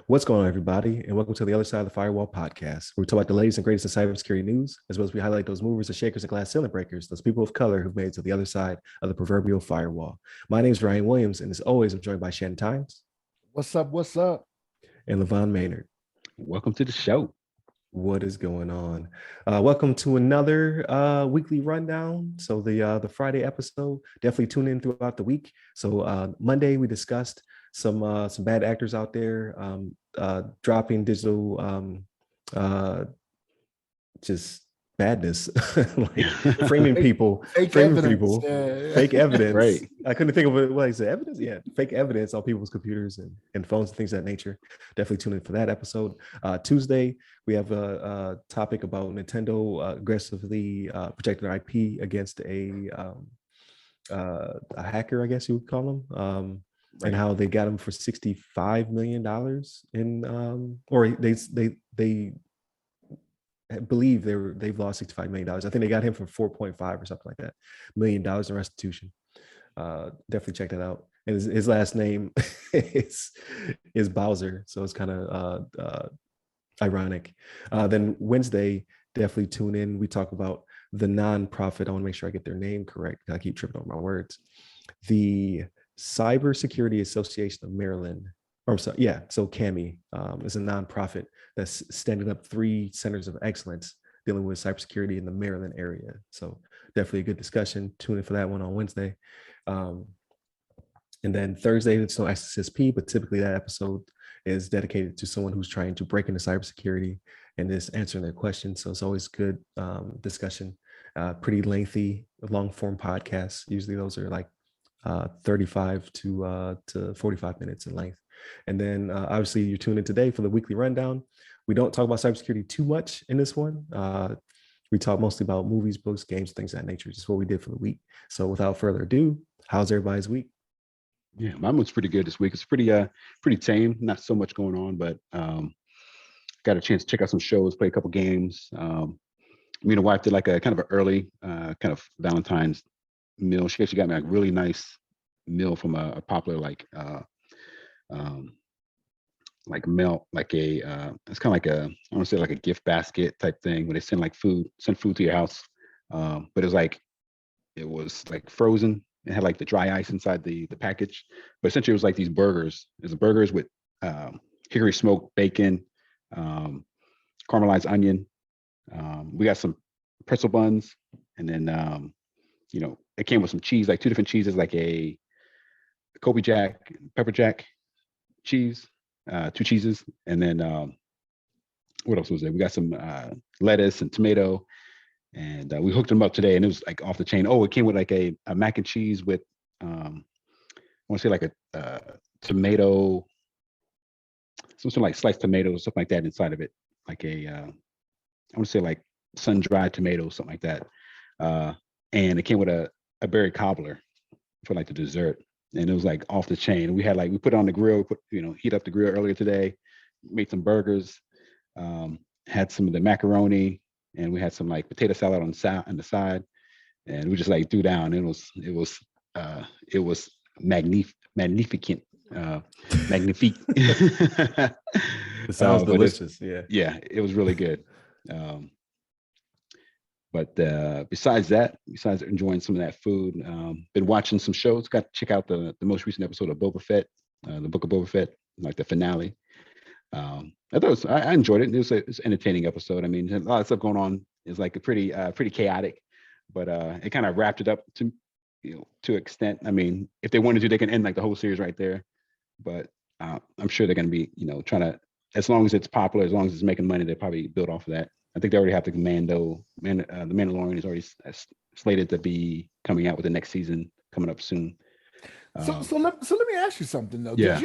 What's going on, everybody, and welcome to the Other Side of the Firewall podcast, where we talk about the latest and greatest in cybersecurity news, as well as we highlight those movers and shakers and glass ceiling breakers, those people of color who've made it to the other side of the proverbial firewall. My name is Ryan Williams, and as always, I'm joined by Shannon Times. What's up? What's up? And Levon Maynard. Welcome to the show. What is going on? Welcome to another weekly rundown. So the Friday episode, definitely tune in throughout the week. So Monday we discussed some bad actors out there dropping digital just badness, like framing people, fake evidence. Right. I couldn't think of what I said. Evidence, yeah, fake evidence on people's computers and phones and things of that nature. Definitely tune in for that episode. Tuesday we have a topic about Nintendo aggressively protecting their IP against a hacker, I guess you would call them. And how they got him for $65 million in or they believe they've lost $65 million. I think they got him for 4.5 or something like that $1 million in restitution. Definitely check that out. And his last name is Bowser, so it's kind of ironic. Then Wednesday, definitely tune in. We talk about the nonprofit. I want to make sure I get their name correct. I keep tripping over my words. The Cybersecurity Association of Maryland, so CAMI is a nonprofit that's standing up 3 centers of excellence dealing with cybersecurity in the Maryland area. So definitely a good discussion. Tune in for that one on Wednesday. And then Thursday, it's no SSP, but typically that episode is dedicated to someone who's trying to break into cybersecurity and just answering their questions. So it's always good discussion. Pretty lengthy, long form podcasts. Usually those are like 35 to 45 minutes in length. And then obviously you tune in today for the weekly rundown. We don't talk about cybersecurity too much in this one. We talk mostly about movies, books, games, things of that nature. Just what we did for the week. So without further ado, how's everybody's week? Yeah, mine was pretty good this week. It's pretty tame. Not so much going on, but got a chance to check out some shows, play a couple games. Me and the wife did like a kind of an early kind of Valentine's meal. She actually got me a really nice meal from a popular mail, like it's kind of like I want to say like a gift basket type thing where they send food to your house. But it was like frozen. It had like the dry ice inside the package. But essentially it was like these burgers. There's burgers with hickory smoked bacon, caramelized onion. We got some pretzel buns, and then it came with some cheese, like 2 different cheeses, like a Kobe Jack, pepper jack cheese, 2 cheeses. And then what else was there? We got some lettuce and tomato, and we hooked them up today, and it was like off the chain. Oh, it came with like a mac and cheese with, I want to say like a tomato, something like sliced tomatoes, something like that inside of it. Like I want to say like sun-dried tomatoes, something like that. And it came with a berry cobbler for like the dessert, and it was like off the chain. We put it on the grill, heat up the grill earlier today, made some burgers, had some of the macaroni, and we had some like potato salad on the side, and we just like threw down. It was magnificent, magnifique. It sounds delicious. Yeah, it was really good. But besides enjoying some of that food, been watching some shows. Got to check out the most recent episode of Boba Fett, the Book of Boba Fett, like the finale. I thought I enjoyed it. It was an entertaining episode. I mean, a lot of stuff going on. It's like a pretty chaotic, but it kind of wrapped it up to an extent. I mean, if they wanted to, they can end like the whole series right there. But I'm sure they're going to be trying to, as long as it's popular, as long as it's making money, they probably build off of that. I think they already have the Mandalorian is already slated to be coming out with the next season coming up soon. So let me ask you something though. Yeah.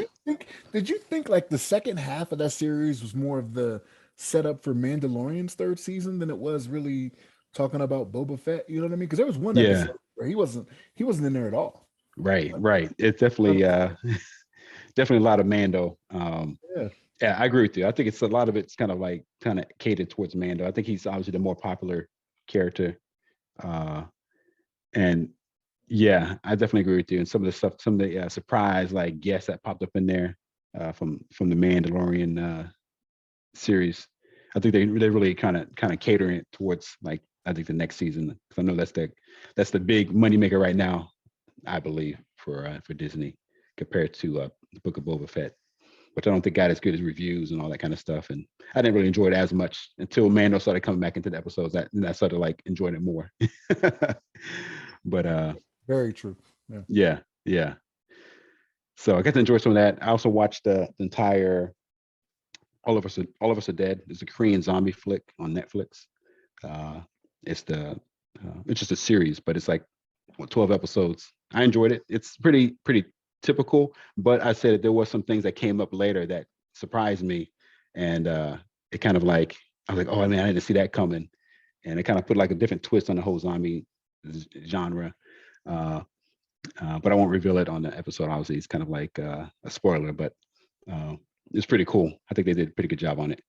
Did you think like the second half of that series was more of the setup for Mandalorian's 3rd season than it was really talking about Boba Fett? You know what I mean? Because there was one episode where he wasn't in there at all. Right. It's definitely definitely a lot of Mando. Yeah, I agree with you. I think it's a lot of it's kind of catered towards Mando. I think he's obviously the more popular character, and Yeah, I definitely agree with you. And some of the stuff, some of the surprise like guests that popped up in there from the Mandalorian series. I think they really kind of catering it towards like I think the next season because I know that's the big moneymaker right now. I believe for Disney compared to the Book of Boba Fett, which I don't think got as good as reviews and all that kind of stuff. And I didn't really enjoy it as much until Mando started coming back into the episodes. And I started like enjoying it more. But Very true. yeah. So I got to enjoy some of that. I also watched the entire All of Us Are Dead. It's a Korean zombie flick on Netflix. Uh, it's just a series, but it's like 12 episodes. I enjoyed it. It's pretty typical, but I said that there was some things that came up later that surprised me, and it kind of like I was like, oh man, I didn't see that coming, and it kind of put like a different twist on the whole zombie genre. But I won't reveal it on the episode. Obviously, it's kind of like a spoiler, but it's pretty cool. I think they did a pretty good job on it.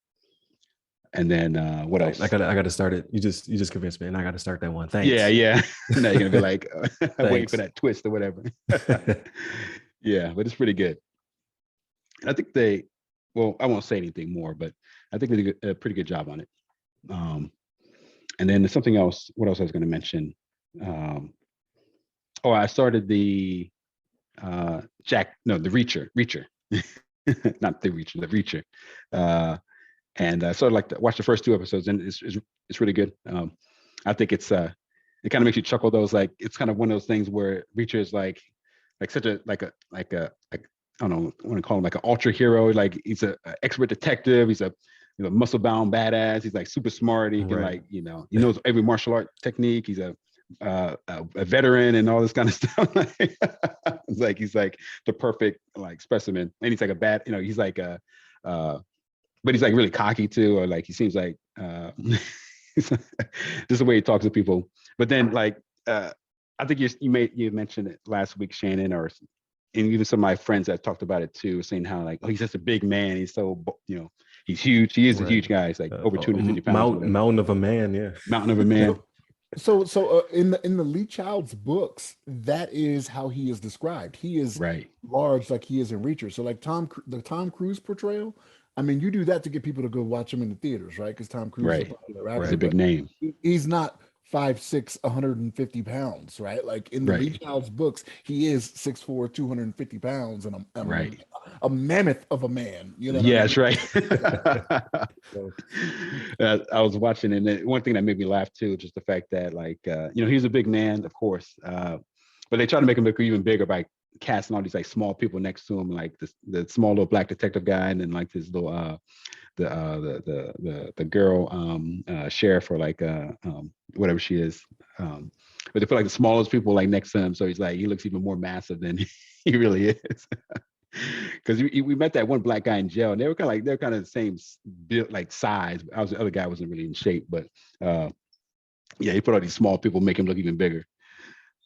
And then what else? I gotta start it. You just convinced me, and I gotta start that one. Thanks. Yeah. Now you're gonna be like waiting for that twist or whatever. Yeah, but it's pretty good. And I think I won't say anything more, but I think they did a pretty good job on it. And then there's something else. What else I was going to mention? I started the Reacher, not the Reacher, the Reacher. And I sort of like to watch the first 2 episodes, and it's really good. I think it kind of makes you chuckle. Though, like it's kind of one of those things where Reacher is like such a like I don't know, I want to call him like an ultra hero. Like he's an expert detective. He's a muscle bound badass. He's like super smart. He can like he knows every martial art technique. He's a veteran and all this kind of stuff. It's like he's like the perfect like specimen, and he's like a bad. He's like a. But he's like really cocky too, or like he seems like just the way he talks to people. But then like I think you mentioned it last week, Shannon, and even some of my friends that talked about it too, saying how like he's just a big man. He's so he's huge. He is a huge guy. He's like over 250 pounds. Mountain of a man, yeah. Mountain of a man. So in the Lee Child's books, that is how he is described. He is large, like he is in Reacher. So like the Tom Cruise portrayal. I mean, you do that to get people to go watch him in the theaters, right? Because Tom Cruise is a popular actor. He's a big name. He's not 5'6", 150 pounds, right? Like in the Lee Child's books, he is 6'4", 250 pounds, and a mammoth of a man. That's right. I was watching, and one thing that made me laugh too, just the fact that like he's a big man, of course, but they try to make him look even bigger by casting all these like small people next to him, like the small little black detective guy, and then like this little the girl sheriff, or like whatever she is, but they put like the smallest people like next to him, so he looks even more massive than he really is. Because we met that one black guy in jail, and they were kind of the same build, like size. The other guy wasn't really in shape, but he put all these small people, make him look even bigger.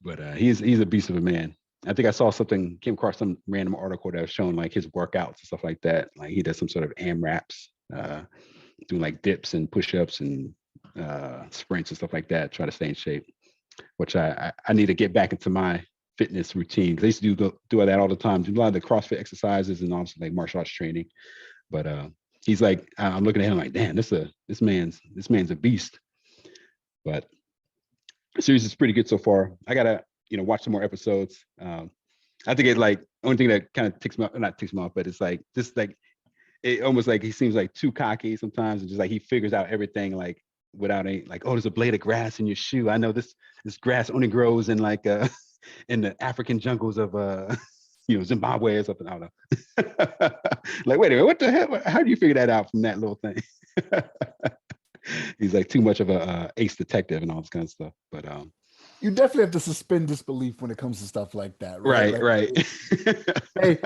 But he's a beast of a man. I think I came across some random article that was showing like his workouts and stuff like that. Like he does some sort of AMRAPs, doing like dips and push-ups and sprints and stuff like that, try to stay in shape, which I need to get back into my fitness routine. Because I used to do that all the time, do a lot of the CrossFit exercises and also like martial arts training. But he's like, I'm looking at him like, damn, this man's a beast. But the series is pretty good so far. I gotta watch some more episodes. I think it like only thing that kind of not ticks me off, but it's like just like it almost like he seems like too cocky sometimes, and just like he figures out everything like without any like, oh, there's a blade of grass in your shoe. I know this grass only grows in like in the African jungles of Zimbabwe or something. I don't know. Like, wait a minute, what the hell? How do you figure that out from that little thing? He's like too much of a ace detective and all this kind of stuff. But you definitely have to suspend disbelief when it comes to stuff like that, right? Right. Hey,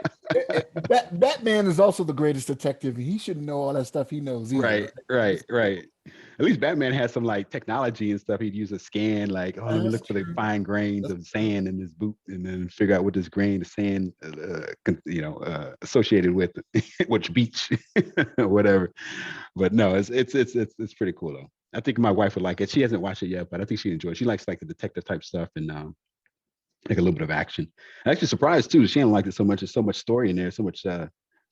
Batman is also the greatest detective. He shouldn't know all that stuff he knows either. Right. At least Batman has some like technology and stuff. He'd use a scan, like, let me look for the fine grains of sand in this boot, and then figure out what this grain of sand, associated with which beach, or whatever. But no, it's pretty cool though. I think my wife would like it. She hasn't watched it yet, but I think she enjoys it. She likes like the detective type stuff, and like a little bit of action. I'm actually surprised too. Shannon liked it so much. There's so much story in there, so much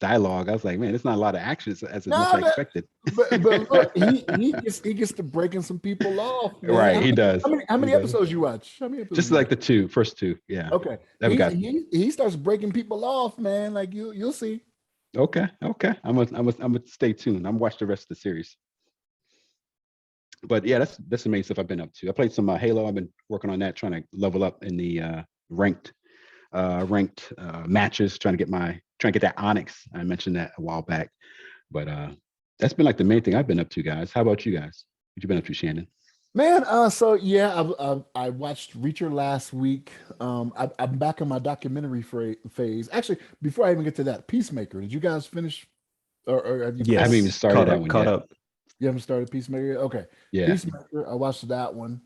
dialogue. I was like, man, it's not a lot of action as much No, I expected. but look, he gets to breaking some people off, man. Right, he does. How many He does. episodes you watch? How many episodes? Just you like watch? the first two. Yeah. Okay. Never got. He starts breaking people off, man. Like you'll see. Okay. I'm gonna stay tuned. I'm watch the rest of the series. But yeah, that's the main stuff I've been up to. I played some Halo. I've been working on that, trying to level up in the ranked matches, trying to get that Onyx. I mentioned that a while back, but that's been like the main thing I've been up to, guys. How about you guys? What you been up to, Shannon? Man, so yeah, I watched Reacher last week. I'm back in my documentary phase. Actually, before I even get to that, Peacemaker. Did you guys finish, or have you? I haven't even Yes, started that one caught yet. up. You haven't started Peacemaker? Okay, Yeah. Peacemaker. I watched that one.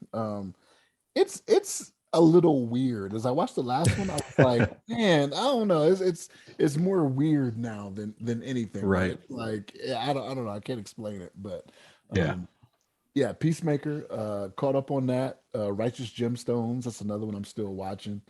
It's a little weird. As I watched the last one, I was like, man, I don't know. It's more weird now than anything. Right. Like I don't know. I can't explain it, but Yeah. yeah, Peacemaker, caught up on that. Righteous Gemstones, that's another one I'm still watching.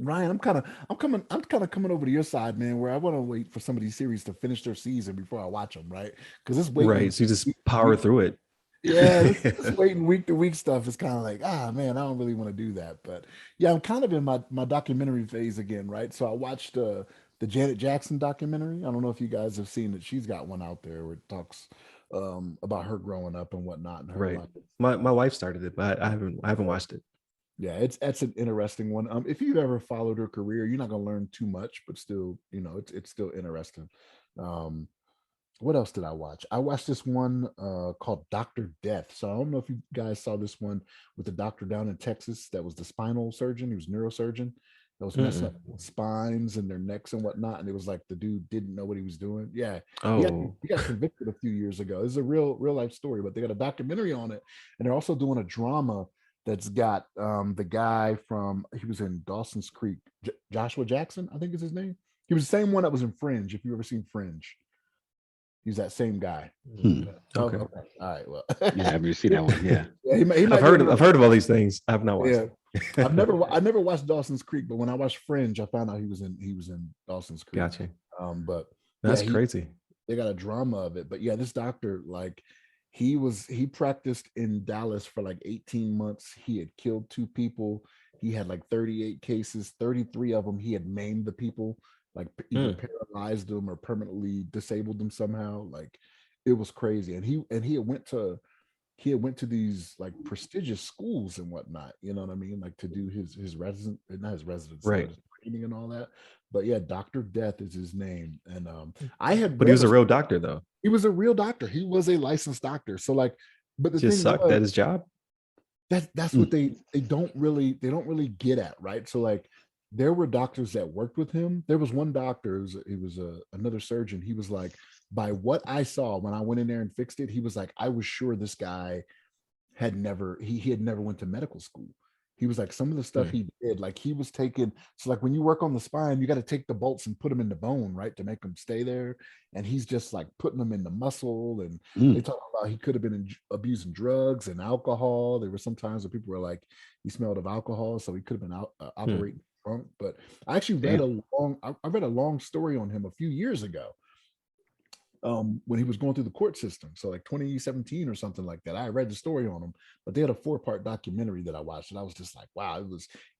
Ryan, I'm kind of coming over to your side, man, where I want to wait for some of these series to finish their season before I watch them, right? Because this waiting, Right. So you just power through it. yeah, this waiting week to week stuff is kind of like, man, I don't really want to do that. But yeah, I'm kind of in my documentary phase again, right? So I watched the Janet Jackson documentary. I don't know if you guys have seen it. She's got one out there where it talks about her growing up and whatnot and her Right. life. My wife started it, but I haven't watched it. Yeah, that's an interesting one. If you've ever followed her career, you're not gonna learn too much, but still, it's still interesting. What else did I watch? I watched this one called Dr. Death. So I don't know if you guys saw this one with the doctor down in Texas that was the spinal surgeon. He was a neurosurgeon that was messing up spines and their necks and whatnot. And it was like the dude didn't know what he was doing. Yeah. Oh, He got convicted a few years ago. This is a real life story, but they got a documentary on it. And they're also doing a drama that's got the guy he was in Dawson's Creek, Joshua Jackson, I think is his name. He was the same one that was in Fringe, if you've ever seen Fringe. He's that same guy. okay. All right. Well, Yeah, I haven't seen that one. Yeah. he might I've heard of all these things. I've not watched. Yeah. I never watched Dawson's Creek, but when I watched Fringe, I found out he was in Dawson's Creek. Gotcha. But That's yeah, crazy. They got a drama of it. But yeah, this doctor, like, he practiced in Dallas for like 18 months. He had killed 2 people. He had like 38 cases. 33 of them he had maimed the people, like either paralyzed them or permanently disabled them somehow. Like, it was crazy. And he had went to these like prestigious schools and whatnot, you know what I mean? Like to do his not his residence, right? His training and all that. But yeah, Dr. Death is his name. And but he was a real doctor though. He was a real doctor. He was a licensed doctor. So like, but the Just thing sucked at his job. That's what they don't really get at, right? So like, there were doctors that worked with him. There was one doctor, he was another surgeon. He was like, by what I saw when I went in there and fixed it, he was like, I was sure this guy had never went to medical school. He was like, some of the stuff he did, like he was taking, so like when you work on the spine, you got to take the bolts and put them in the bone, right, to make them stay there. And he's just like putting them in the muscle. And they talk about he could have been abusing drugs and alcohol. There were some times where people were like, he smelled of alcohol, so he could have been operating drunk. But I actually read I read a long story on him a few years ago. When he was going through the court system, so like 2017 or something like that. I read the story on him, but they had a 4-part documentary that I watched, and I was just like, wow,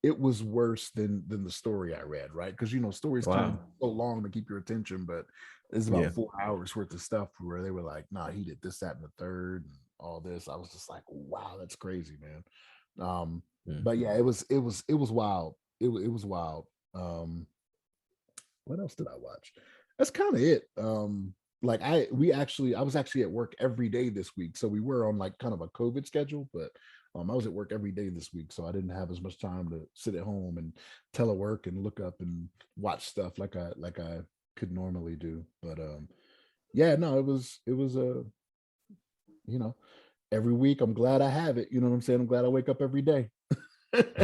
it was worse than the story I read, right? Because stories come so long to keep your attention, but it's about 4 hours worth of stuff where they were like, nah, he did this, that, and the third, and all this. I was just like, wow, that's crazy, man. But yeah, it was wild. It was wild. What else did I watch? That's kind of it. Like I was actually at work every day this week, so we were on like kind of a COVID schedule, but I was at work every day this week, so I didn't have as much time to sit at home and telework and look up and watch stuff like I could normally do. But yeah, no, it was every week. I'm glad I have it. You know what I'm saying? I'm glad I wake up every day.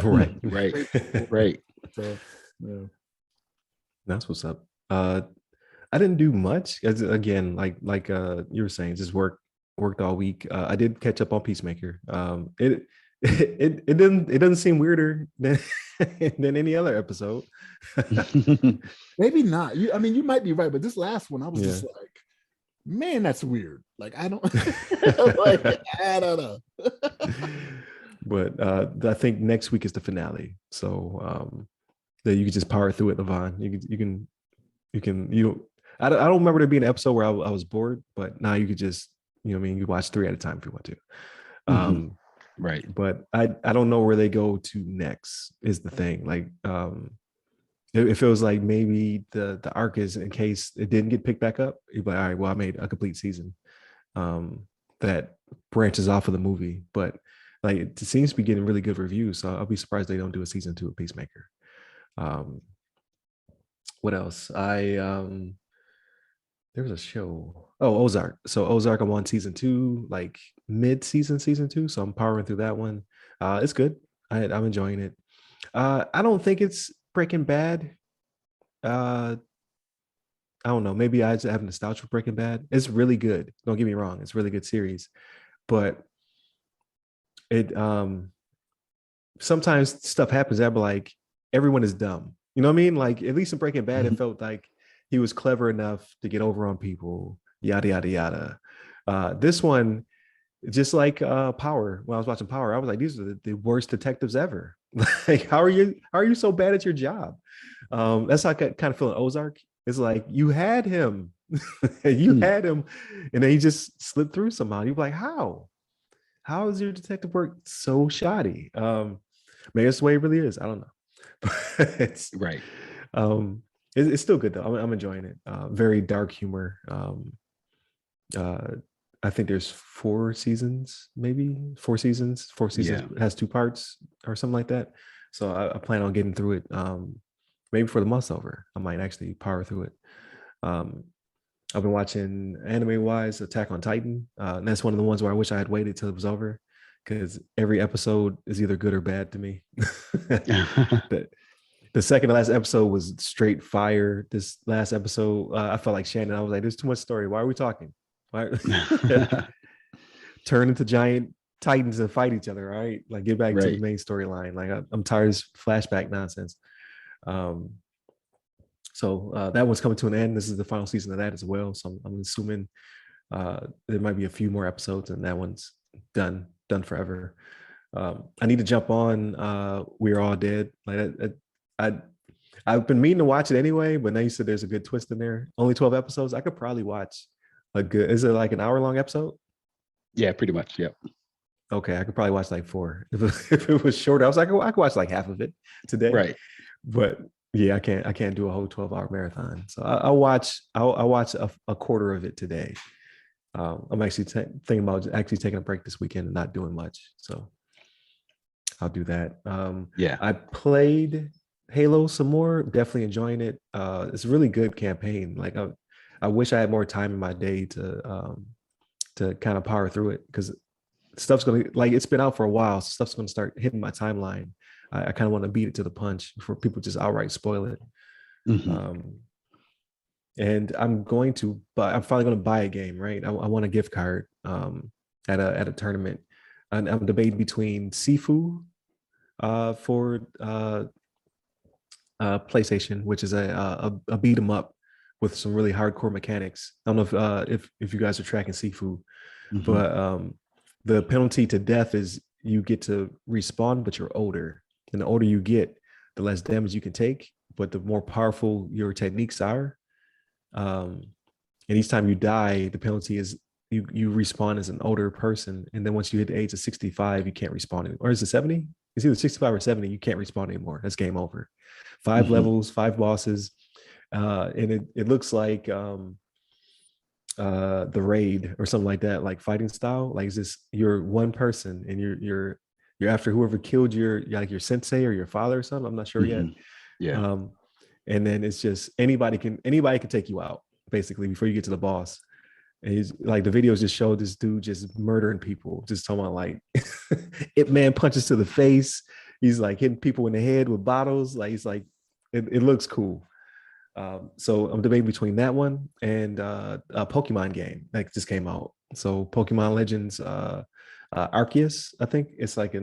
Right. So yeah, that's what's up. I didn't do much. Again, like you were saying, just worked all week. I did catch up on Peacemaker. it doesn't seem weirder than than any other episode. Maybe not. You might be right, but this last one, I was Yeah. just like, man, that's weird. Like, I don't like, I don't know. But I think next week is the finale. So that you can just power through it, Levon. I don't remember there being an episode where I was bored, but now you could just, you watch 3 at a time if you want to. Right. But I don't know where they go to next is the thing. Like it feels like maybe the arc is in case it didn't get picked back up. You're like, all right, well, I made a complete season that branches off of the movie. But like it seems to be getting really good reviews. So I'll be surprised they don't do a season 2 of Peacemaker. What else? There was a show. Oh, Ozark. So Ozark, I'm on season 2, like mid-season, season 2. So I'm powering through that one. It's good. I'm enjoying it. I don't think it's Breaking Bad. I don't know. Maybe I just have nostalgia for Breaking Bad. It's really good. Don't get me wrong. It's a really good series. But it sometimes stuff happens that be like, everyone is dumb. You know what I mean? Like, at least in Breaking Bad, it felt like he was clever enough to get over on people, yada, yada, yada. This one, just like Power, when I was watching Power, I was like, these are the worst detectives ever. Like, how are you so bad at your job? That's how I kind of feel in Ozark. It's like, you had him. Had him, and then he just slipped through somehow. You're like, how is your detective work so shoddy? Maybe that's the way it really is. I don't know. It's right. It's still good though. I'm enjoying it. Very dark humor. I think there's 4 seasons, maybe 4 seasons. 4 seasons has 2 parts or something like that. So I plan on getting through it. Maybe before the month's over, I might actually power through it. I've been watching anime wise Attack on Titan. And that's one of the ones where I wish I had waited till it was over, because every episode is either good or bad to me. The second to last episode was straight fire. This last episode, I felt like Shannon. I was like, there's too much story. Why are we talking? Why? Turn into giant titans and fight each other. All right. Like, get back to the main storyline. Like, I'm tired of this flashback nonsense. So that one's coming to an end. This is the final season of that as well. So I'm assuming there might be a few more episodes and that one's done forever. I need to jump on We're All Dead. Like, I've been meaning to watch it anyway, but now you said there's a good twist in there. Only 12 episodes. I could probably watch is it like an hour-long episode? Yeah, pretty much. Yep. Okay, I could probably watch like 4. If it was short, I was like, I could watch like half of it today. Right. But yeah, I can't do a whole 12-hour marathon. So I'll watch a quarter of it today. I'm actually thinking about actually taking a break this weekend and not doing much. So I'll do that. I played Halo some more. Definitely enjoying it. It's a really good campaign. Like, I wish I had more time in my day to kind of power through it, because stuff's gonna, like, it's been out for a while, so stuff's gonna start hitting my timeline. I kind of want to beat it to the punch before people just outright spoil it. And I'm finally going to buy a game, right? I want a gift card at a tournament, and I'm debating between Sifu for PlayStation, which is a beat 'em up with some really hardcore mechanics. I don't know if you guys are tracking Sifu, but the penalty to death is you get to respawn, but you're older. And the older you get, the less damage you can take, but the more powerful your techniques are. And each time you die, the penalty is you respawn as an older person. And then once you hit the age of 65, you can't respawn anymore. Or is it 70? It's either 65 or 70. You can't respawn anymore. That's game over. 5 levels, 5 bosses. And it looks like the raid or something like that, like fighting style. Like, it's just you're one person and you're after whoever killed your sensei or your father or something. I'm not sure yet. Yeah. And then it's just anybody can take you out basically before you get to the boss. And he's like, the videos just showed this dude just murdering people, just talking about like Ip Man punches to the face. He's like hitting people in the head with bottles. Like, he's like, it looks cool. So I'm debating between that one and a Pokemon game that just came out. So Pokemon Legends Arceus, I think it's like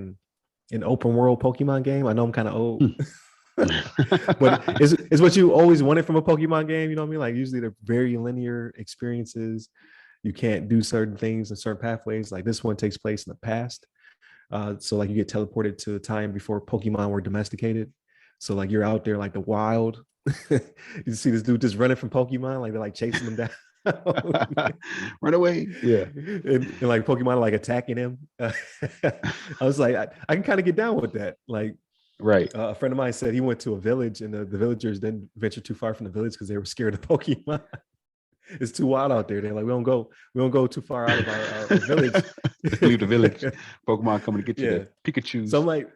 an open world Pokemon game. I know I'm kind of old. Hmm. But it's what you always wanted from a Pokemon game. You know what I mean? Like usually they're very linear experiences. You can't do certain things in certain pathways. Like this one takes place in the past. So like you get teleported to a time before Pokemon were domesticated. So like you're out there like the wild. You see this dude just running from Pokemon, like they're like chasing him down. Run away. Yeah. And like Pokemon are like attacking him. I was like, I can kind of get down with that. Like Right. a friend of mine said he went to a village and the villagers didn't venture too far from the village because they were scared of Pokemon. It's too wild out there. They're like, we don't go too far out of our village. Leave the village. Pokemon coming to get you. Yeah. The Pikachu. So I'm like,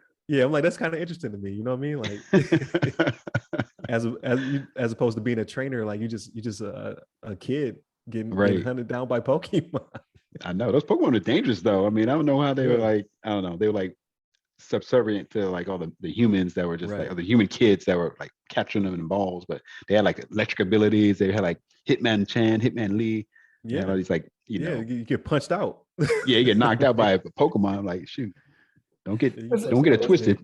that's kind of interesting to me. You know what I mean? Like as opposed to being a trainer, like you just a kid getting hunted down by Pokemon. I know those Pokemon are dangerous though. I mean, I don't know how they were like, I don't know, they were like subservient to like all the humans that were just like the human kids that were like catching them in balls, but they had like electric abilities. They had like Hitman Chan, Hitman Lee. Yeah, all these like you get punched out. Yeah, you get knocked out by a Pokemon. Like shoot, don't get it twisted.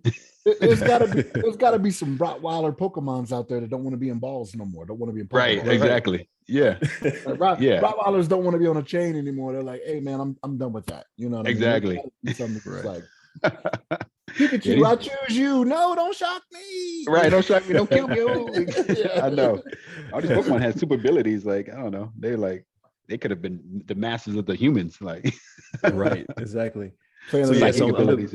There's gotta be some Rottweiler Pokemons out there that don't want to be in balls no more. Don't want to be in Pokemon. Right, exactly. Yeah. Rottweilers don't want to be on a chain anymore. They're like, hey man, I'm done with that. You know what exactly. I mean? Something like Pikachu, I choose you. No, don't shock me. Right, don't shock me. Don't kill me. I know. All these Pokemon had super abilities. Like I don't know. They could have been the masters of the humans. Like right, exactly. So abilities.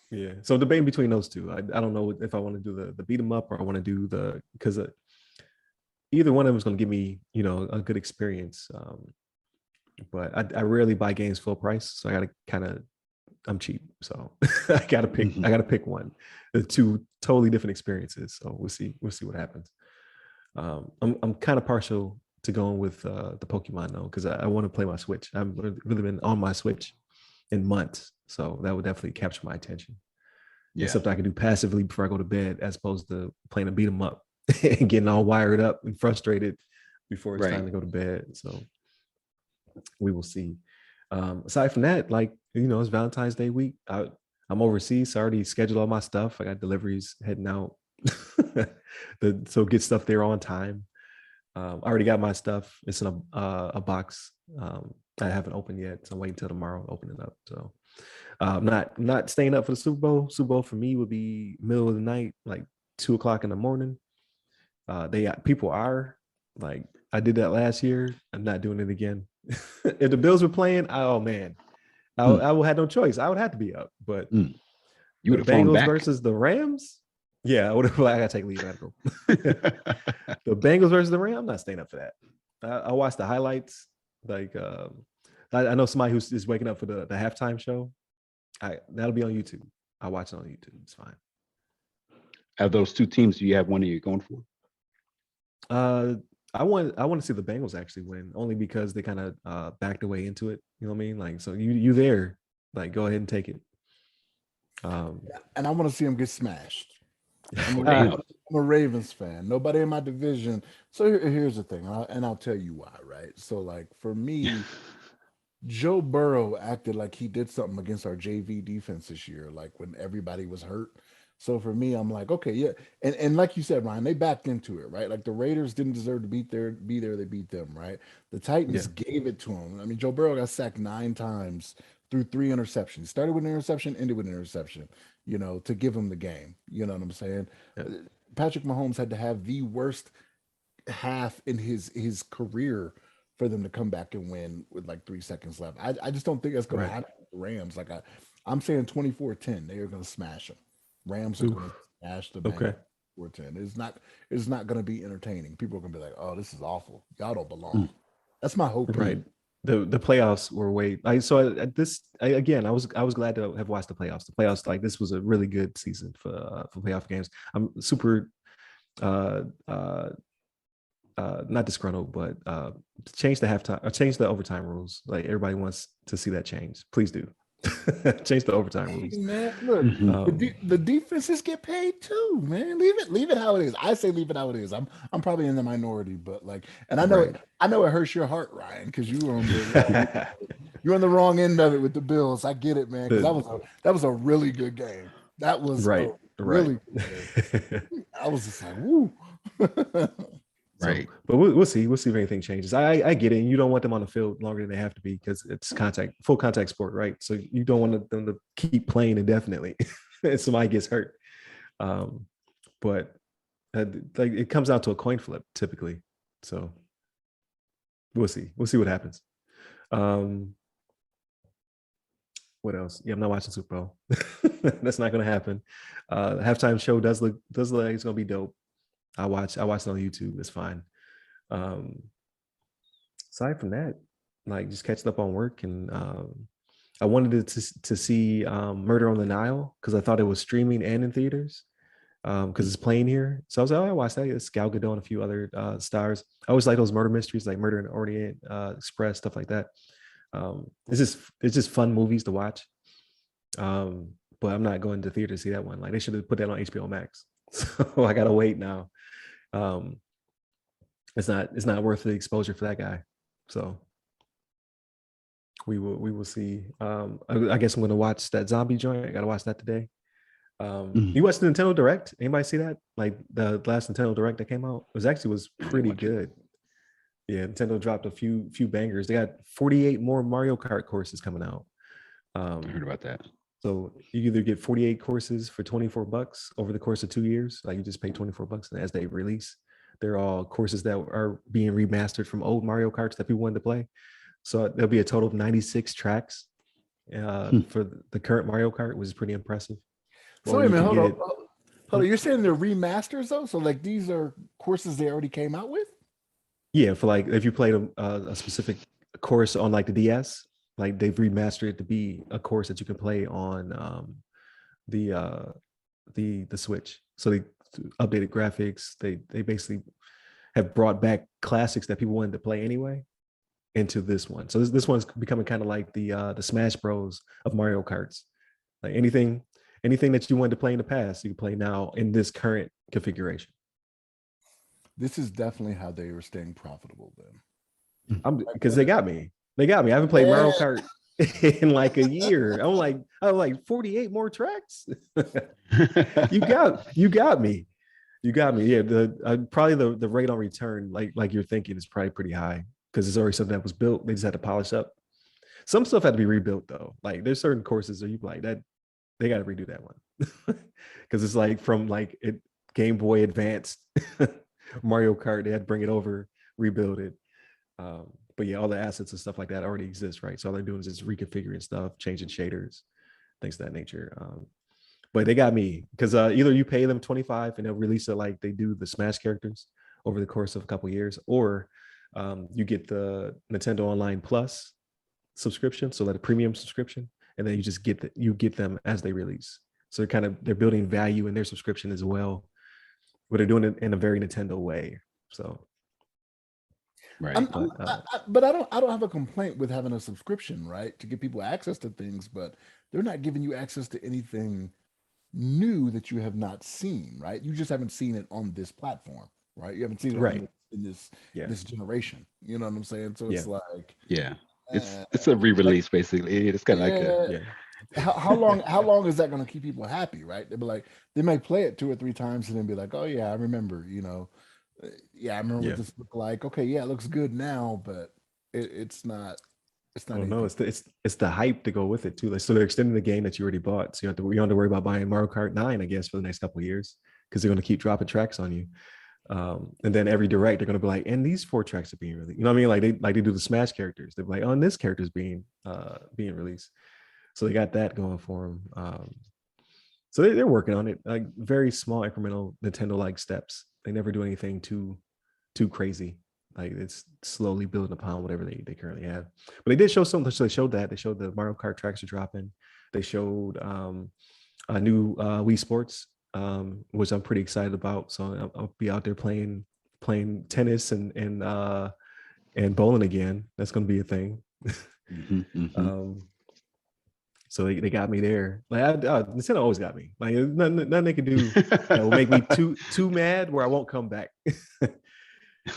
Yeah. So debating between those two. I don't know if I want to do the beat 'em up or I want to do because either one of them is going to give me a good experience. But I rarely buy games full price, so I got to kind of. I'm cheap, so I gotta pick. Mm-hmm. I gotta pick one. The two totally different experiences. So we'll see what happens. I'm kind of partial to going with the Pokemon though, because I want to play my Switch. I've really been on my Switch in months, so that would definitely capture my attention. Yeah, it's something I can do passively before I go to bed, as opposed to playing a beat 'em up and getting all wired up and frustrated before it's time to go to bed. So we will see. Aside from that, like it's Valentine's Day week. I'm overseas, so I already scheduled all my stuff. I got deliveries heading out, so get stuff there on time. I already got my stuff. It's in a box. I haven't opened yet, so I'm waiting till tomorrow to open it up. So not staying up for the Super Bowl. Super Bowl for me would be middle of the night, like 2:00 in the morning. People are like, I did that last year. I'm not doing it again. If the Bills were playing, oh man, I would have no choice. I would have to be up. But you would have Bengals back. versus the Rams. Yeah, I would have. I gotta take leave. I gotta go. The Bengals versus the Rams. I'm not staying up for that. I watched the highlights. Like I know somebody who's waking up for the halftime show. That'll be on YouTube. I watch it on YouTube. It's fine. Out of those two teams, do you have one that you're going for? I want to see the Bengals actually win, only because they kind of backed away into it. You know what I mean? Like, so you there, like, go ahead and take it. And I want to see them get smashed. I'm a Ravens fan. Nobody in my division. So here's the thing, and I'll tell you why. Right. So like for me, Joe Burrow acted like he did something against our JV defense this year, like when everybody was hurt. So for me, I'm like, okay, yeah. And like you said, Ryan, they backed into it, right? Like the Raiders didn't deserve to be there, they beat them, right? The Titans gave it to them. I mean, Joe Burrow got sacked 9 times through 3 interceptions. Started with an interception, ended with an interception, to give him the game. You know what I'm saying? Yeah. Patrick Mahomes had to have the worst half in his career for them to come back and win with like 3 seconds left. I just don't think that's going to happen with the Rams. Like I'm saying 24-10, they are going to smash them. Rams are going to smash the Bengals 4-10. It's not going to be entertaining. People are going to be like, "Oh, this is awful. Y'all don't belong." That's my hope. Right. The playoffs were again, I was glad to have watched the playoffs. The playoffs, like this was a really good season for playoff games. I'm super not disgruntled, but change the halftime or change the overtime rules. Like everybody wants to see that change. Please do. Change the overtime rules. Man, look, the defenses get paid too, man. Leave it how it is. I say leave it how it is. I'm probably in the minority, but like, and I know it hurts your heart, Ryan, because you were on the You're on the wrong end of it with the Bills. I get it, man, because The- that was a really good game. That was right, a right. really good game. I was just like, woo. Right. So, but we'll see. We'll see if anything changes. I get it. And you don't want them on the field longer than they have to be because it's full contact sport, right? So you don't want them to keep playing indefinitely and somebody gets hurt. But like it comes out to a coin flip typically. So we'll see. We'll see what happens. What else? Yeah, I'm not watching Super Bowl. That's not going to happen. The halftime show does look like it's going to be dope. I watch it on YouTube. It's fine. Aside from that, like just catching up on work, and I wanted to see Murder on the Nile because I thought it was streaming and in theaters because it's playing here. So I was like, oh, I watched that. It's Gal Gadot and a few other stars. I always like those murder mysteries, like Murder in the Orient Express, stuff like that. It's just fun movies to watch. But I'm not going to theater to see that one. Like they should have put that on HBO Max. So I gotta wait now. It's not worth the exposure for that guy. So we will see. I guess I'm gonna watch that zombie joint. I gotta watch that today. You watched the Nintendo Direct? Anybody see that? Like the last Nintendo Direct that came out was pretty good. Yeah, Nintendo dropped a few bangers. They got 48 more Mario Kart courses coming out. I heard about that. So you either get 48 courses for $24 over the course of 2 years, like you just pay $24, and as they release, they're all courses that are being remastered from old Mario Karts that people wanted to play. So there'll be a total of 96 tracks for the current Mario Kart, which is pretty impressive. So wait a minute, hold on. You're saying they're remasters though? So like these are courses they already came out with? Yeah, for like if you played a specific course on like the DS, like they've remastered it to be a course that you can play on the Switch. So they updated graphics. They basically have brought back classics that people wanted to play anyway into this one. So this one's becoming kind of like the Smash Bros of Mario Karts. Like anything that you wanted to play in the past, you can play now in this current configuration. This is definitely how they were staying profitable then. Because they got me. I haven't played Mario Kart in like a year. I'm like 48 more tracks. You got me. Yeah, probably the rate on return, like you're thinking, is probably pretty high because it's already something that was built. They just had to polish up. Some stuff had to be rebuilt though. Like there's certain courses where you like that they got to redo that one because it's like from like Game Boy Advanced Mario Kart. They had to bring it over, rebuild it. But yeah, all the assets and stuff like that already exist, right? So all they're doing is just reconfiguring stuff, changing shaders, things of that nature. But they got me because either you pay them $25 and they'll release it like they do the Smash characters over the course of a couple of years, or you get the Nintendo Online Plus subscription, so that a premium subscription, and then you just get them as they release. So they're building value in their subscription as well, but they're doing it in a very Nintendo way. So. Right. But I don't have a complaint with having a subscription, right? To give people access to things, but they're not giving you access to anything new that you have not seen, right? You just haven't seen it on this platform, right? You haven't seen it in this generation. You know what I'm saying? So it's like it's a re-release basically. It's kind of like how long is that going to keep people happy, right? They'll be like, they might play it 2 or 3 times and then be like, oh yeah, I remember, I remember what this looked like. Okay, yeah, it looks good now, but it's not. It's not. No, it's the hype to go with it too. Like, so they're extending the game that you already bought, so you don't have to worry about buying Mario Kart 9, I guess, for the next couple of years because they're going to keep dropping tracks on you. And then every direct they're going to be like, and these 4 tracks are being released. You know what I mean? Like they do the Smash characters. They're like, oh, and this character is being released. So they got that going for them. So they're working on it, like very small incremental Nintendo-like steps. They never do anything too crazy. Like it's slowly building upon whatever they currently have. But they did show something. So they showed the Mario Kart tracks are dropping. They showed a new Wii Sports, which I'm pretty excited about. So I'll be out there playing tennis and bowling again. That's going to be a thing. So they got me there. Like Nintendo always got me. Like nothing they can do that will make me too mad where I won't come back.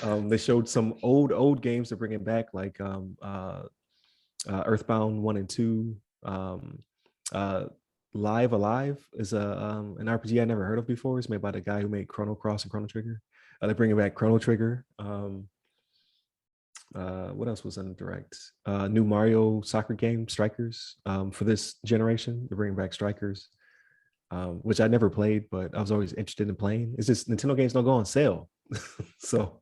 They showed some old games they're bringing back, like Earthbound 1 and 2. Uh, Live Alive is an RPG I never heard of before. It's made by the guy who made Chrono Cross and Chrono Trigger. They're bringing back Chrono Trigger. What else was on the direct? New Mario soccer game, Strikers, for this generation. They're bringing back Strikers, which I never played, but I was always interested in playing. It's just Nintendo games don't go on sale. So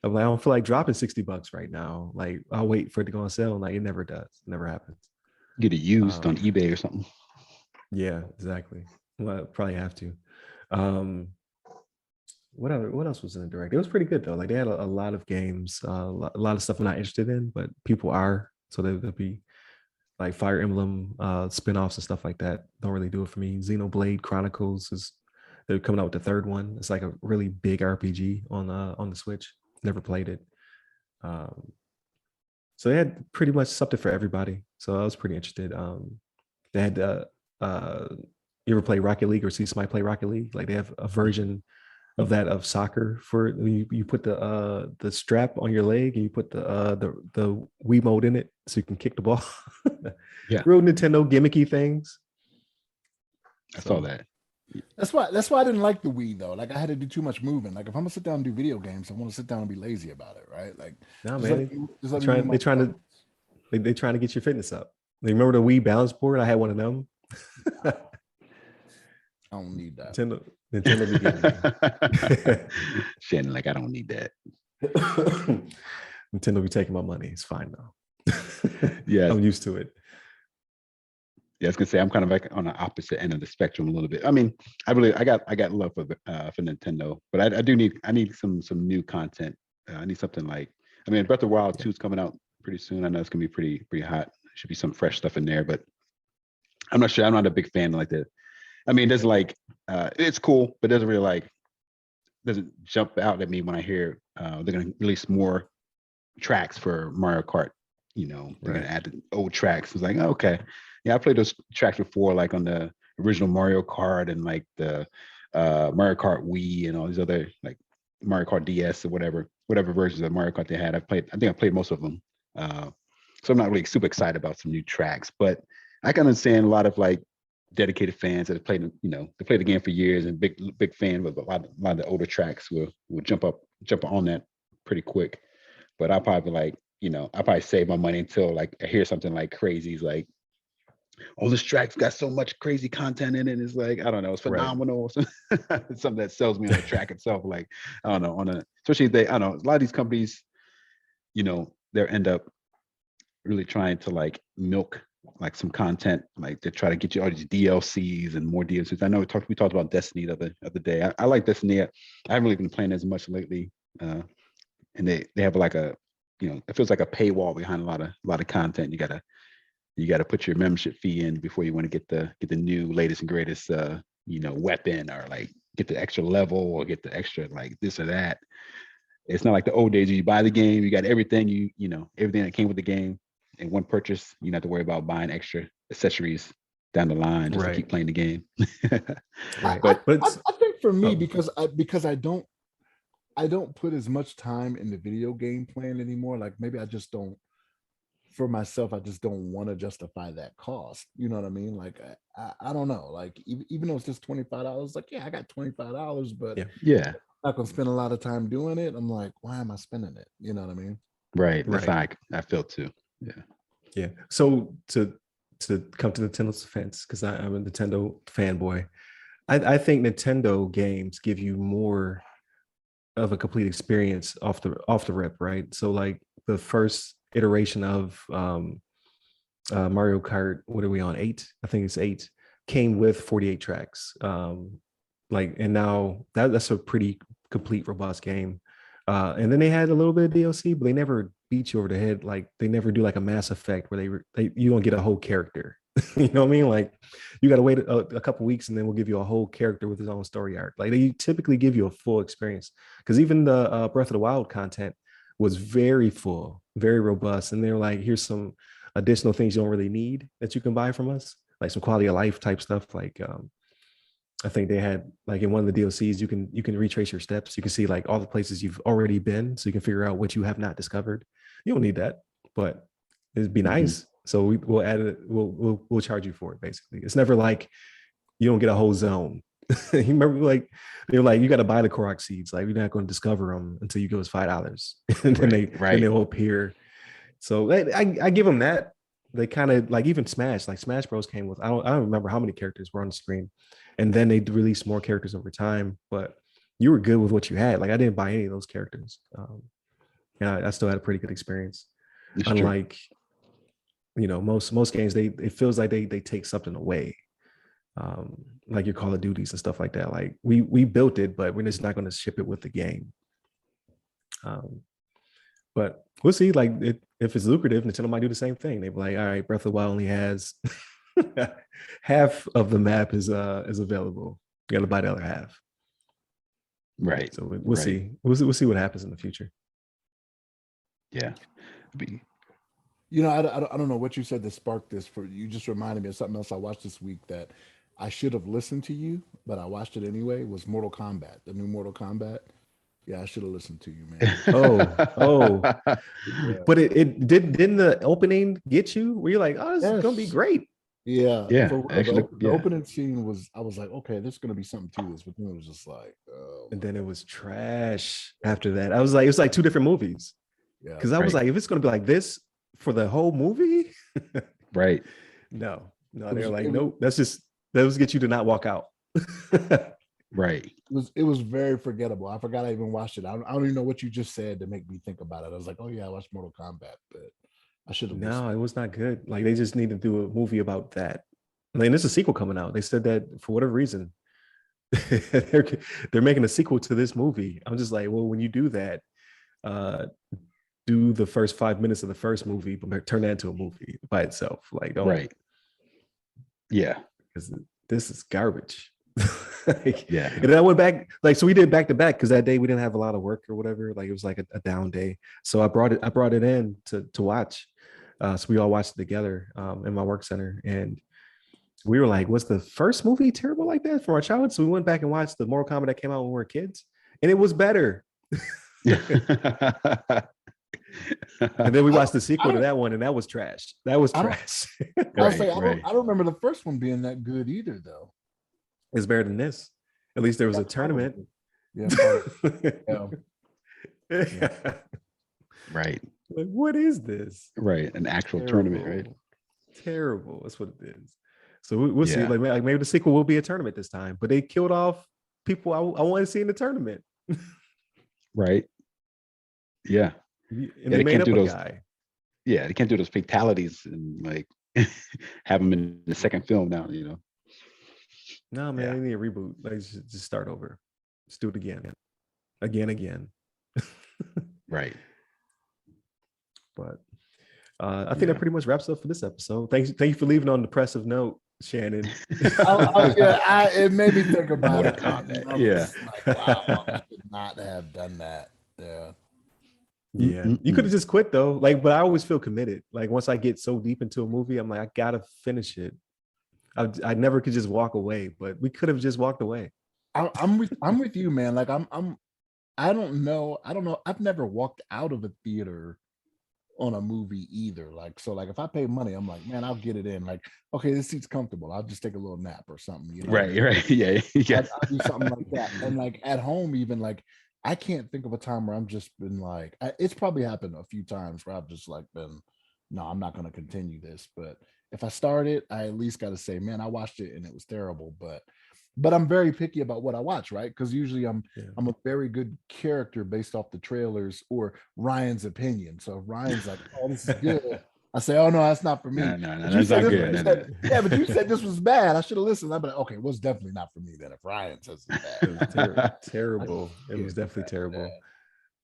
I'm like, I don't feel like dropping $60 right now. Like, I'll wait for it to go on sale. And like, it never does. It never happens. Get it used on eBay or something. Yeah, exactly. Well, I probably have to. What else was in the direct? It was pretty good though. Like, they had a lot of games, a lot of stuff I'm not interested in, but people are. So there'll be like Fire Emblem spin-offs and stuff like that. Don't really do it for me. Xenoblade Chronicles they're coming out with the third one. It's like a really big RPG on the Switch. Never played it. So they had pretty much something for everybody. So I was pretty interested. They had you ever play Rocket League or see somebody play Rocket League? Like, they have a version of that of soccer for you put the strap on your leg and you put the Wii mode in it so you can kick the ball. Yeah. Real Nintendo gimmicky things. I saw that. That's why I didn't like the Wii though. Like, I had to do too much moving. Like, if I'm gonna sit down and do video games, I want to sit down and be lazy about it, right? Like, No, just man. let me move my They're trying to get your fitness up. Like, remember the Wii balance board? I had one of them. I don't need that. Nintendo be giving me. Shannon, like, I don't need that. Nintendo be taking my money. It's fine now. Yeah, I'm used to it. Yeah, I was gonna say I'm kind of like on the opposite end of the spectrum a little bit. I mean, I got love for Nintendo, but I need some new content. I need something like, I mean, Breath of the Wild 2 is coming out pretty soon. I know it's gonna be pretty hot. Should be some fresh stuff in there, but I'm not sure. I'm not a big fan like that. I mean, there's like it's cool, but doesn't really doesn't jump out at me when I hear they're gonna release more tracks for Mario Kart. You know, they're gonna add the old tracks. It's like, oh, okay. Yeah, I played those tracks before, like on the original Mario Kart and like the Mario Kart Wii and all these other like Mario Kart DS or whatever versions of Mario Kart they had. I think I played most of them. So I'm not really super excited about some new tracks, but I can understand a lot of like dedicated fans that have played, they played the game for years and big fan with a lot of the older tracks will jump on that pretty quick. But I'll probably I'll probably save my money until like I hear something like crazy. It's like, oh, this track's got so much crazy content in it. It's like, I don't know, it's phenomenal. Right. Something that sells me on the track itself. Like, I don't know, especially I don't know, a lot of these companies, they'll end up really trying to like milk like some content, like to try to get you all these DLCs and more DLCs. I know we talked about Destiny the other day. I like Destiny. I haven't really been playing as much lately. And they have like it feels like a paywall behind a lot of content. You gotta put your membership fee in before you want to get the new latest and greatest weapon, or like get the extra level or get the extra like this or that. It's not like the old days where you buy the game, you got everything everything that came with the game in one purchase. You don't have to worry about buying extra accessories down the line just to keep playing the game. Right. But I think for me, because I don't put as much time in the video game playing anymore. Like, maybe I just don't. For myself, I just don't want to justify that cost. You know what I mean? Like, I don't know. Like, even though it's just $25, like, yeah, I got $25, but yeah, I'm not gonna spend a lot of time doing it. I'm like, why am I spending it? You know what I mean? Right. That's how I feel too. Yeah. So to come to Nintendo's defense, because I'm a Nintendo fanboy, I think Nintendo games give you more of a complete experience off the rip, right? So like the first iteration of Mario Kart, what are we on, 8? I think it's 8, came with 48 tracks. And now that's a pretty complete, robust game. And then they had a little bit of DLC, but they never beat you over the head. Like, they never do like a Mass Effect where you don't get a whole character. You know what I mean? Like, you got to wait a couple weeks and then we'll give you a whole character with his own story arc. Like, they typically give you a full experience, because even the Breath of the Wild content was very full, very robust. And they're like, here's some additional things you don't really need that you can buy from us, like some quality of life type stuff. Like, I think they had, like, in one of the DLCs, you can retrace your steps. You can see like all the places you've already been, so you can figure out what you have not discovered. You don't need that, but It'd be nice. So we'll add it. We'll charge you for it. Basically, it's never like you don't get a whole zone. You remember, like they're like, you got to buy the Korok seeds. Like, you're not going to discover them until you give us $5, and then they'll appear. So I give them that. They kind of like, even Smash, like Smash Bros came with, I don't remember how many characters were on the screen, and then they released more characters over time. But you were good with what you had. Like, I didn't buy any of those characters. And I still had a pretty good experience. It's Unlike, most games, it feels like they take something away. Like your Call of Duties and stuff like that. Like, we built it, but we're just not going to ship it with the game. But we'll see. Like, if it's lucrative, Nintendo might do the same thing. They'd be like, all right, Breath of the Wild only has half of the map is available. You got to buy the other half. Right. So we'll see. We'll see what happens in the future. Yeah. I don't know what you said that sparked this. You just reminded me of something else I watched this week that I should have listened to you, but I watched it anyway. Was Mortal Kombat, the new Mortal Kombat. Yeah, I should have listened to you, man. Oh. Yeah. But didn't the opening get you? Were you like, oh, this is gonna be great? Yeah. Actually, the opening scene I was like, okay, there's gonna be something to this, but then it was just like, and then it was trash after that. I was like, it was like two different movies. Yeah. Because I was like, if it's gonna be like this for the whole movie, right? No, they're like, nope. Let's get you to not walk out. Right. It was very forgettable. I forgot I even watched it. I don't even know what you just said to make me think about it. I was like, oh yeah, I watched Mortal Kombat, but I should have. No, it was not good. Like, they just need to do a movie about that. I mean, there's a sequel coming out. They said that for whatever reason, they're making a sequel to this movie. I'm just like, well, when you do that, do the first 5 minutes of the first movie, but turn that into a movie by itself. Like, don't. Right. Yeah. Because this is garbage. Yeah. And then I went back, like, so we did back to back because that day we didn't have a lot of work or whatever. Like, it was like a down day. So I brought it in to watch. So we all watched it together in my work center. And we were like, was the first movie terrible like that from our childhood? So we went back and watched the Mortal Kombat that came out when we were kids, and it was better. And then we watched the sequel to that one, and that was trash. That was trash. I don't remember the first one being that good either, though. It's better than this. At least there was a tournament. Yeah. Right. Like, what is this? Right. An actual tournament, right? Terrible. That's what it is. So we'll see. Like, maybe the sequel will be a tournament this time. But they killed off people I want to see in the tournament. Right. Yeah. And they made up a guy. Yeah, they can't do those fatalities and like have them in the second film now, No, man, they need a reboot. Like, just start over. Let's do it again. Again. Right. But I think that pretty much wraps up for this episode. Thank you for leaving on a depressive note, Shannon. It made me think about it. Yeah. Like, wow, I should not have done that. Yeah. Yeah, you could have just quit though. Like, but I always feel committed. Like, once I get so deep into a movie, I'm like, I gotta finish it. I never could just walk away, but we could have just walked away. I'm with you, man. Like, I don't know. I've never walked out of a theater on a movie either. Like, so like if I pay money, I'm like, man, I'll get it in. Like, okay, this seat's comfortable. I'll just take a little nap or something. Right. Yeah. I'll do something like that. And like at home, even like, I can't think of a time where I'm just been like, it's probably happened a few times where I've just like been, no, I'm not going to continue this. But if I start it, I at least got to say, man, I watched it and it was terrible. But I'm very picky about what I watch, right? Because usually I'm a very good character based off the trailers or Ryan's opinion. So if Ryan's like, oh, this is good, I say, oh no, that's not for me. No, that's not good. Yeah, but you said this was bad. I should have listened. I'd be like, okay, well, it's definitely not for me then. If Ryan says it's bad, it was terrible. It was definitely terrible.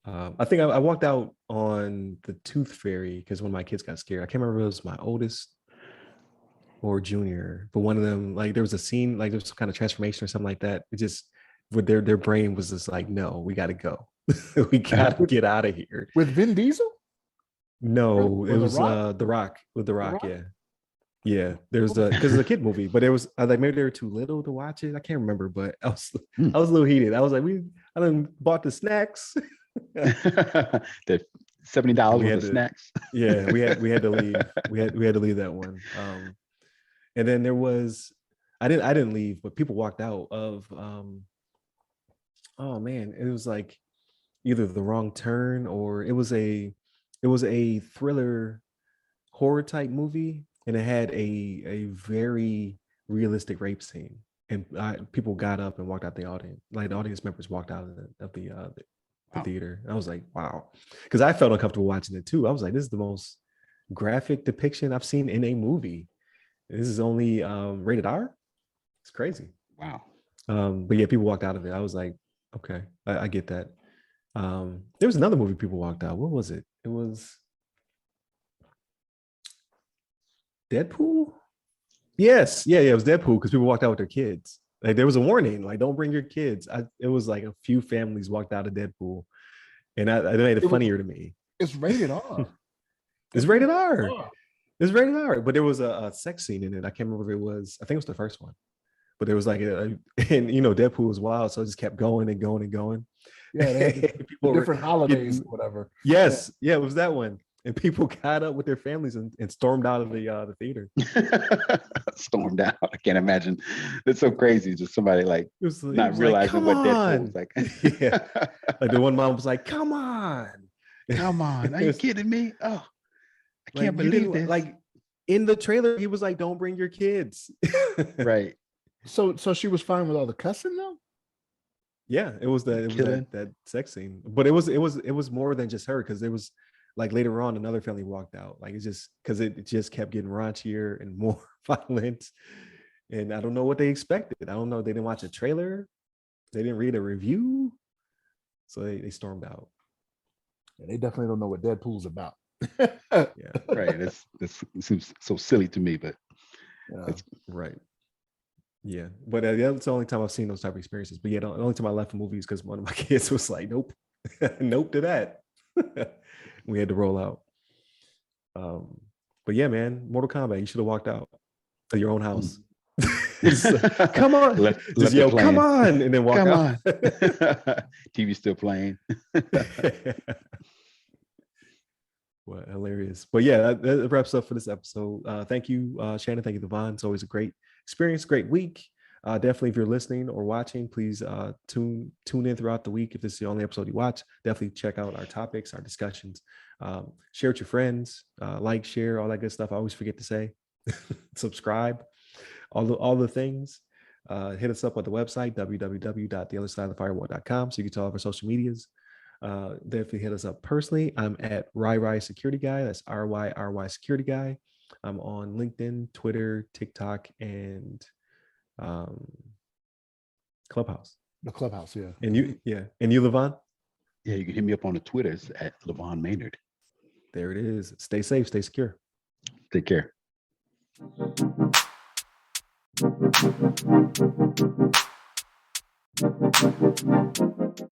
I think I walked out on the Tooth Fairy because one of my kids got scared. I can't remember if it was my oldest or junior, but one of them, like, there was a scene, like there was some kind of transformation or something like that. It just, with their brain was just like, no, we got to go. We got to get out of here. With Vin Diesel? No, it was The Rock. With The Rock, yeah. There's because it's a kid movie, but it was like maybe they were too little to watch it. I can't remember, but I was a little heated. I was like, I done bought the snacks. The $70 we worth had of to, snacks. yeah, we had to leave. We had to leave that one. And then there was, I didn't leave, but people walked out of oh man, it was like either The Wrong Turn, or it was a thriller horror type movie, and it had a very realistic rape scene, and people got up and walked out the audience. Like the audience members walked out of the Wow. theater. I was like, wow, because I felt uncomfortable watching it too. I was like, this is the most graphic depiction I've seen in a movie. This is only rated R. It's crazy. Wow. But yeah, people walked out of it. I was like, okay, I get that. There was another movie people walked out. What was it? It was Deadpool. Yes, yeah, it was Deadpool, because people walked out with their kids. Like there was a warning, like don't bring your kids. It was like a few families walked out of Deadpool, and it made it funnier to me. It's rated R. It's rated R. It's rated R, but there was a sex scene in it. I can't remember if it was. I think it was the first one, but there was like and Deadpool was wild, so it just kept going and going and going. Yeah, they had the different holidays or whatever. Yes, yeah, it was that one. And people got up with their families and stormed out of the theater. Stormed out. I can't imagine. It's so crazy. Just somebody like not realizing what Deadpool was like. Yeah. Like the one mom was like, "Come on, come on! Are you kidding me? Oh, I can't like, believe this." Like in the trailer, he was like, "Don't bring your kids." Right. So she was fine with all the cussing though. Yeah, it was that sex scene, but it was more than just her, because there was like later on another family walked out. Like it's just because it just kept getting raunchier and more violent, and I don't know what they expected. I don't know. They didn't watch a trailer, they didn't read a review, so they stormed out. Yeah, they definitely don't know what Deadpool's about. Yeah, right. This seems so silly to me, but that's right. Yeah, but that's the only time I've seen those type of experiences. But yeah, the only time I left the movies because one of my kids was like, "Nope, nope to that." We had to roll out. But yeah, man, Mortal Kombat. You should have walked out of your own house. Like, come on, just yell, "Come on," and then walk out. TV still playing. Well, hilarious. But yeah, that wraps up for this episode. Thank you, Shannon. Thank you, Devon. It's always a great experience, great week. Definitely, if you're listening or watching, please tune in throughout the week. If this is the only episode you watch, definitely check out our topics, our discussions. Share with your friends, like, share, all that good stuff. I always forget to say. Subscribe, all the things. Hit us up on the website, www.theothersideofthefirewall.com, so you can tell all of our social medias. Definitely hit us up personally. I'm at RyRy Security Guy. That's RYRY Security Guy. I'm on LinkedIn, Twitter, TikTok, and Clubhouse. The Clubhouse, yeah. And you, Levon? Yeah, you can hit me up on the Twitters at Levon Maynard. There it is. Stay safe, stay secure. Take care.